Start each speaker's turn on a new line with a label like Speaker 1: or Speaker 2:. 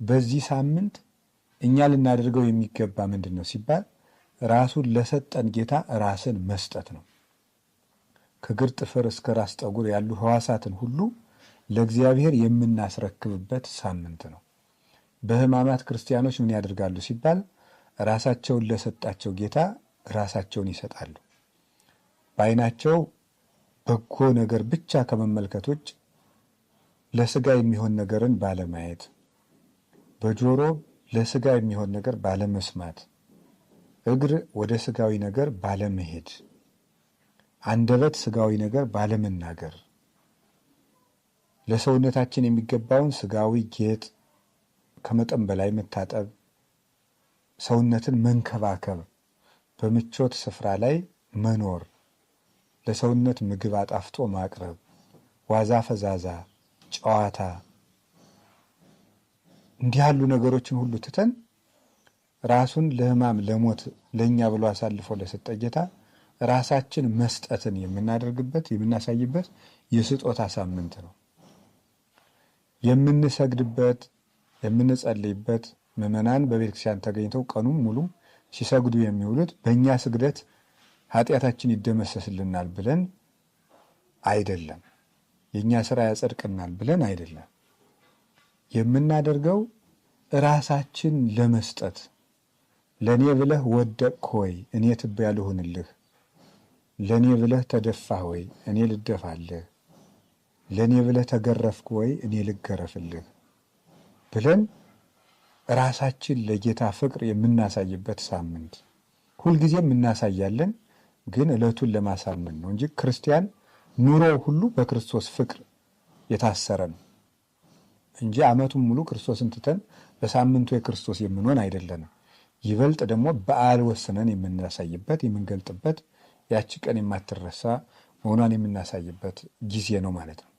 Speaker 1: በዚህ ሳምንት እኛ ልናደርገው የሚገባ ምንድነው ሲባል ራሱን ለሰጠን ጌታ ራስን መስጠት ነው። ከእግር ጥፍር እስከ ራስ ጠጉር ያሉ ሕዋሳትን ሁሉ ለእግዚአብሔር የምናስረክብበት ሳምንት ነው። በሕማማት ክርስቲያኖች ምን ያደርጋሉ ሲባል ራሳቸውን ለሰጣቸው ጌታ ራሳቸውን ይሰጣሉ። በዓይናቸው በጎ ነገር ብቻ ከመመልከት ውጭ ለስጋ የሚሆን ነገርን ባለማየት፣ በጆሮ ለስጋ የሚሆን ነገር ባለመስማት፣ እግር ወደ ስጋዊ ነገር ባለመሄድ፣ አንደበት ስጋዊ ነገር ባለመናገር፣ ለሰውነታችን የሚገባውን ስጋዊ ጌጥ ከመጠን በላይ መታጠብ፣ ሰውነትን መንከባከብ፣ በምቾት ስፍራ ላይ መኖር፣ ለሰውነት ምግብ አጣፍጦ ማቅረብ፣ ዋዛ ፈዛዛ፣ ጨዋታ፣ እንዲህ ያሉ ነገሮችን ሁሉ ትተን ራሱን ለሕማም ለሞት ለኛ ብሎ አሳልፎ ለሰጠ ጌታ ራሳችን መስጠትን የምናደርግበት የምናሳይበት የስጦታ ሳምንት ነው። የምንሰግድበት የምንጸልይበት ምዕመናን በቤተክርስቲያን ተገኝተው ቀኑን ሙሉ ሲሰግዱ የሚውሉት በእኛ ስግደት ኃጢአታችን ይደመሰስልናል ብለን አይደለም፣ የእኛ ስራ ያጸድቅናል ብለን አይደለም። የምናደርገው ራሳችን ለመስጠት ለእኔ ብለህ ወደቅህ ሆይ እኔ ትቢያ ልሁንልህ፣ ለእኔ ብለህ ተደፋህ ወይ እኔ ልደፋልህ፣ ለእኔ ብለህ ተገረፍክ ወይ እኔ ልገረፍልህ ብለን ራሳችን ለጌታ ፍቅር የምናሳይበት ሳምንት። ሁልጊዜም እናሳያለን፣ ግን ዕለቱን ለማሳመን ነው እንጂ ክርስቲያን ኑሮው ሁሉ በክርስቶስ ፍቅር የታሰረ ነው እንጂ ዓመቱን ሙሉ ክርስቶስን ትተን በሳምንቱ የክርስቶስ የምንሆን አይደለንም። ይበልጥ ደግሞ በዓል ወስነን የምናሳይበት የምንገልጥበት ያቺ ቀን የማትረሳ መሆኗን የምናሳይበት ጊዜ ነው ማለት ነው።